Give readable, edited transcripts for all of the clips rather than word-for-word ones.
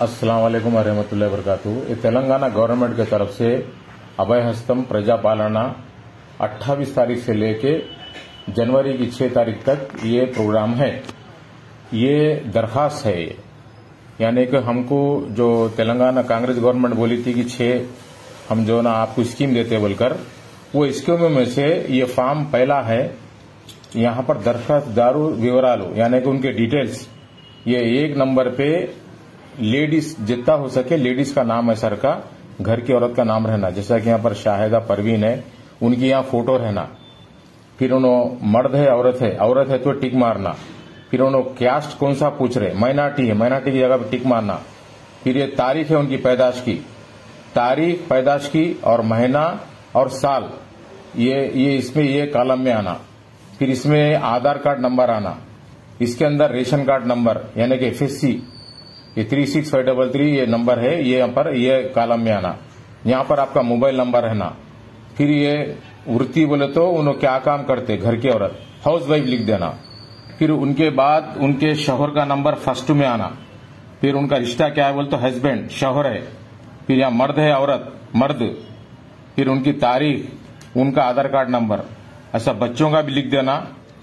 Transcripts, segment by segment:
अस्सलाम वालेकुम रहमतुल्लाहि वबरकातुहू। ये तेलंगाना गवर्नमेंट की तरफ से अभय हस्तम प्रजापालना 28 तारीख से लेके जनवरी की 6 तारीख तक ये प्रोग्राम है। ये दरखास्त है, यानी कि हमको जो तेलंगाना कांग्रेस गवर्नमेंट बोली थी कि 6 हम जो ना आपको स्कीम देते बोलकर, वो स्कीमों में से ये फॉर्म पहला है। यहाँ पर दरखास्तदारू विवरालू यानी कि उनके डिटेल्स, ये 1 नंबर पे लेडीज जितना हो सके लेडीज का नाम है सर का, घर की औरत का नाम रहना, जैसा कि यहाँ पर शाहिदा परवीन है, उनकी यहाँ फोटो रहना। फिर उन्होंने मर्द है औरत है तो टिक मारना। फिर उन्होंने कास्ट कौन सा पूछ रहे, माइनॉरिटी है, माइनॉरिटी की जगह पर टिक मारना। फिर ये तारीख है उनकी पैदाश की, तारीख पैदाश की और महीना और साल, ये इसमें ये कॉलम में आना। फिर इसमें आधार कार्ड नंबर आना, इसके अंदर रेशन कार्ड नंबर यानी कि FSC, ये 36533 ये नंबर है, ये यहाँ पर ये कॉलम में आना। यहाँ पर आपका मोबाइल नंबर रहना। फिर ये वृत्ति बोले तो उन्होंने क्या काम करते, घर की औरत, हाउस वाइफ लिख देना। फिर उनके बाद उनके शौहर का नंबर फर्स्ट में आना। फिर उनका रिश्ता क्या है बोले तो हस्बैंड, शौहर है। फिर यहाँ मर्द है औरत, मर्द। फिर उनकी तारीख, उनका आधार कार्ड नंबर। ऐसा बच्चों का भी लिख देना,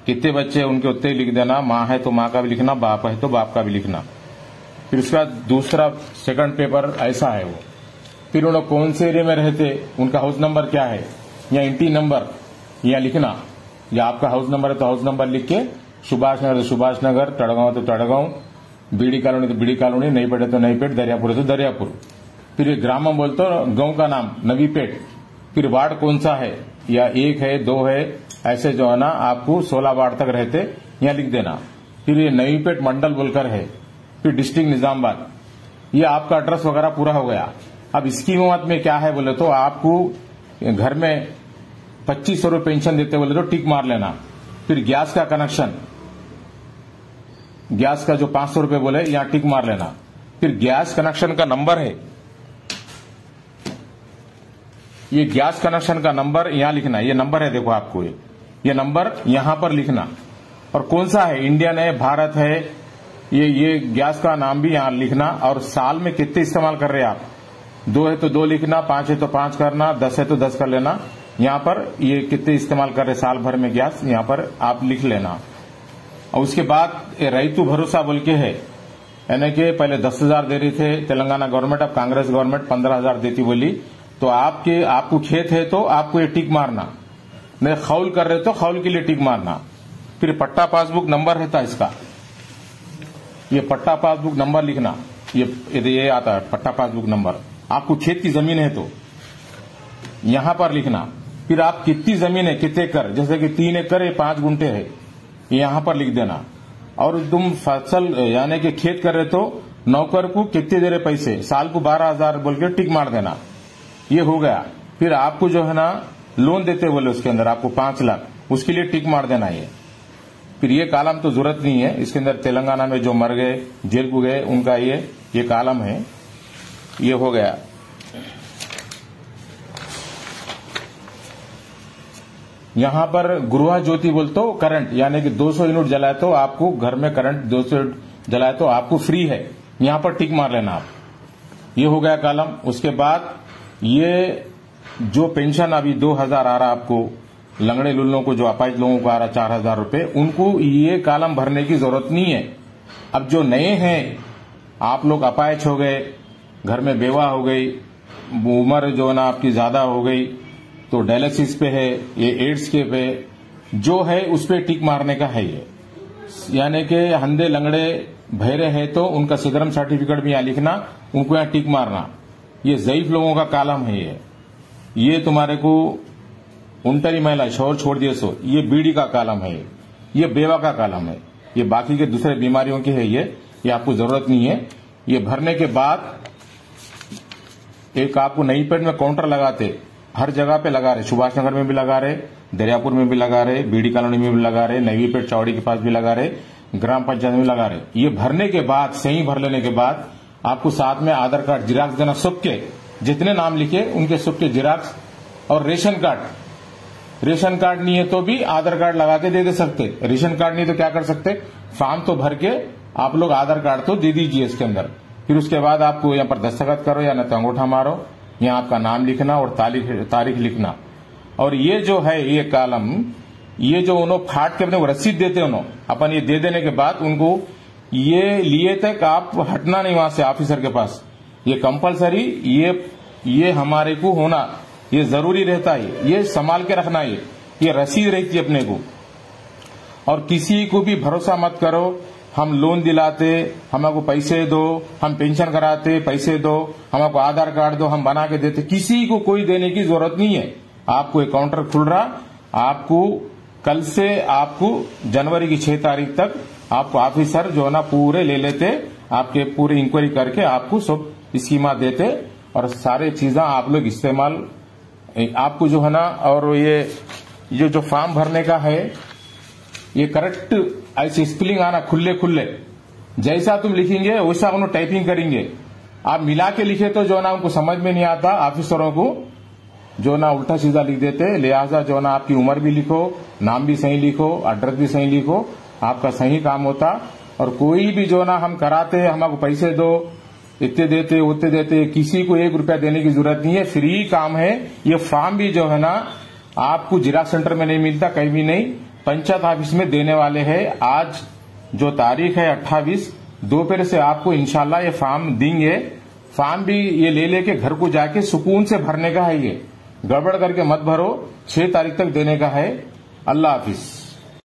कितने बच्चे उनके उतने ही लिख देना। माँ है तो माँ का भी लिखना, बाप है तो बाप का भी लिखना। फिर उसका दूसरा सेकंड पेपर ऐसा है वो। फिर उन्होंने कौन से एरिया में रहते, उनका हाउस नंबर क्या है या इंटी नंबर यहाँ लिखना, या आपका हाउस नंबर है तो हाउस नंबर लिख के, सुभाष नगर तो सुभाष नगर, तड़गांव तो तड़गांव, बीडी कॉलोनी तो बीडी कॉलोनी, नई पेट तो नई पेट, दरियापुर है तो दरियापुर। फिर ग्रामम बोल तो गांव का नाम नवीपेट। फिर वार्ड कौन सा है, या 1 है 2 है, ऐसे जो है ना आपको 16 वार्ड तक रहते यहाँ लिख देना। फिर ये नवीपेट मंडल बोलकर है। फिर डिस्ट्रिक्ट निजामाबाद, ये आपका एड्रेस वगैरह पूरा हो गया। अब इसकी मत में क्या है बोले तो आपको घर में 2500 रुपये पेंशन देते बोले तो टिक मार लेना। फिर गैस का कनेक्शन, गैस का जो 500 रुपये बोले यहाँ टिक मार लेना। फिर गैस कनेक्शन का नंबर है, ये गैस कनेक्शन का नंबर यहाँ लिखना। ये नंबर है, देखो आपको ये नंबर यहां पर लिखना। और कौन सा है, इंडियन है, भारत है, ये गैस का नाम भी यहाँ लिखना। और साल में कितने इस्तेमाल कर रहे हैं आप, 2 है तो 2 लिखना, 5 है तो 5 करना, 10 है तो 10 कर लेना। यहाँ पर ये कितने इस्तेमाल कर रहे साल भर में गैस, यहाँ पर आप लिख लेना। और उसके बाद रईतु भरोसा बोल के है, यानी कि पहले 10,000 दे रही थे तेलंगाना गवर्नमेंट, अब कांग्रेस गवर्नमेंट 15,000 देती बोली। तो आपको खेत है तो आपको ये टिक मारना, नहीं खौल कर रहे तो खौल के लिए टिक मारना। फिर पट्टा पासबुक नंबर रहता इसका, ये पट्टा पासबुक नंबर लिखना। ये आता है पट्टा पासबुक नंबर। आपको खेत की जमीन है तो यहां पर लिखना। फिर आप कितनी जमीन है, कितने एकड़, जैसे कि 3 एकड़ है, 5 गुंठे है, यहां पर लिख देना। और तुम फसल यानी कि खेत कर रहे तो नौकर को कितने दे रहे पैसे, साल को 12,000 बोल के टिक मार देना। ये हो गया। फिर आपको जो है ना लोन देते बोले उसके अंदर आपको 5 लाख, उसके लिए टिक मार देना। ये फिर ये कॉलम तो जरूरत नहीं है, इसके अंदर तेलंगाना में जो मर गए, जेल को गए, उनका ये कॉलम है। ये हो गया। यहां पर गृह ज्योति बोल तो करंट, यानी कि 200 यूनिट जलाए तो आपको घर में करंट 200 यूनिट जलाए तो आपको फ्री है, यहां पर टिक मार लेना आप। ये हो गया कॉलम। उसके बाद ये जो पेंशन अभी 2,000 आ रहा आपको, लंगड़े लुल्लों को, जो अपाहिज लोगों को आ रहा 4,000 रुपये, उनको ये कॉलम भरने की जरूरत नहीं है। अब जो नए हैं, आप लोग अपाहिज हो गए, घर में बेवा हो गई, उम्र जो ना आपकी ज्यादा हो गई, तो डायलिसिस पे है, ये एड्स के पे जो है उस पे टिक मारने का है ये। यानी कि अंधे लंगड़े बहरे है तो उनका सिद्धरम सर्टिफिकेट भी यहाँ लिखना, उनको यहाँ टिक मारना। ये ज़ईफ लोगों का कॉलम है ये तुम्हारे को उनटरी महिला शोर छोड़ दिए सो, ये बीडी का कॉलम है, ये बेवा का कॉलम है, ये बाकी के दूसरे बीमारियों के है, ये आपको जरूरत नहीं है। ये भरने के बाद एक आपको नई पेट में काउंटर लगाते, हर जगह पे लगा रहे, सुभाष नगर में भी लगा रहे, दरियापुर में भी लगा रहे, बीडी कॉलोनी में भी लगा रहे, नवी पेट चौड़ी के पास भी लगा रहे, ग्राम पंचायत में लगा रहे। ये भरने के बाद, सही भर लेने के बाद आपको साथ में आधार कार्ड जिराक्स देना, सबके जितने नाम लिखे उनके सबके जिराक्स, और रेशन कार्ड नहीं है तो भी आधार कार्ड लगा के दे सकते। रेशन कार्ड नहीं तो क्या कर सकते, फॉर्म तो भर के आप लोग आधार कार्ड तो दे दीजिए इसके अंदर, फिर उसके बाद आपको यहाँ पर दस्तखत करो या न तो अंगूठा मारो, यहाँ आपका नाम लिखना और तारीख लिखना। और ये जो है ये कॉलम, ये जो उन्होंने फाट के अपने रसीद देते उन्होंने अपन ये दे देने के बाद उनको ये लिए तक आप हटना नहीं वहां से ऑफिसर के पास। ये कंपलसरी, ये हमारे को होना ये जरूरी रहता है, ये संभाल के रखना है, ये रसीद रहती है अपने को। और किसी को भी भरोसा मत करो, हम लोन दिलाते हमको पैसे दो, हम पेंशन कराते पैसे दो, हमको आधार कार्ड दो हम बना के देते, किसी को कोई देने की जरूरत नहीं है। आपको एक काउंटर खुल रहा, आपको कल से आपको जनवरी की 6 तारीख तक आपको ऑफिसर जो है ना पूरे ले लेते, आपके पूरे इंक्वायरी करके आपको सब स्कीमा देते और सारे चीजें आप लोग इस्तेमाल आपको जो है ना। और ये जो फॉर्म भरने का है ये करेक्ट ऐसे स्पेलिंग आना खुले खुले, जैसा तुम लिखेंगे वैसा उन्होंने टाइपिंग करेंगे। आप मिला के लिखे तो जो ना उनको समझ में नहीं आता, ऑफिसरों को जो ना उल्टा सीधा लिख देते। लिहाजा जो ना आपकी उम्र भी लिखो, नाम भी सही लिखो, एड्रेस भी सही लिखो, आपका सही काम होता। और कोई भी जो ना हम कराते हमको पैसे दो, इतने देते उतने देते, किसी को 1 रुपया देने की जरूरत नहीं है, फ्री काम है। ये फॉर्म भी जो है ना आपको जिराक्स सेंटर में नहीं मिलता, कहीं भी नहीं, पंचायत ऑफिस में देने वाले हैं। आज जो तारीख है 28 दोपहर से आपको इंशाल्लाह ये फॉर्म देंगे। फॉर्म भी ये ले लेके घर को जाके सुकून से भरने का है, ये गड़बड़ करके मत भरो, 6 तारीख तक देने का है। अल्लाह हाफिज।